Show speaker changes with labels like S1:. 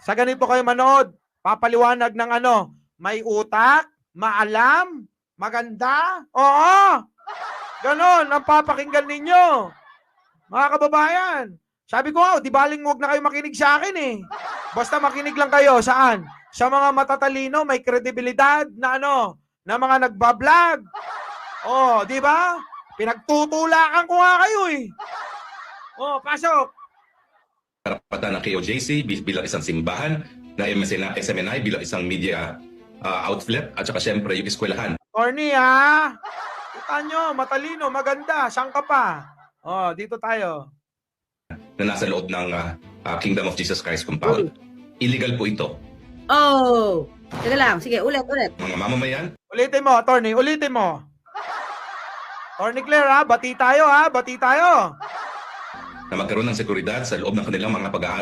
S1: Sa ganito kayo manood, papaliwanag ng ano, may utak, maalam, maganda. Oo, ganon ang papakinggan ninyo. Mga kababayan, sabi ko nga, di baling huwag na kayo makinig sa akin eh. Basta makinig lang kayo, saan? Sa mga matatalino, may kredibilidad na ano, na mga nagbablog. Oh, di ba? Pinagtutulakan ko nga kayo eh. Oh, pasok.
S2: Karapatan ng KOJC bilang isang simbahan, na SMNI bilang isang media outlet, at saka siyempre yung eskwelahan.
S1: Corny ha? Kita nyo, matalino, maganda. Saan ka pa? Oh, dito tayo.
S2: Na nasa loob ng Kingdom of Jesus Christ compound. Illegal po ito.
S3: Oh! Teka lang, sige, ulit.
S2: Mga mamamayan,
S1: Ulitin mo, attorney, ulitin mo. Attorney Claire ha, bati tayo ha, bati tayo.
S2: na magkaroon ng seguridad sa loob ng kanilang mga pag-aaral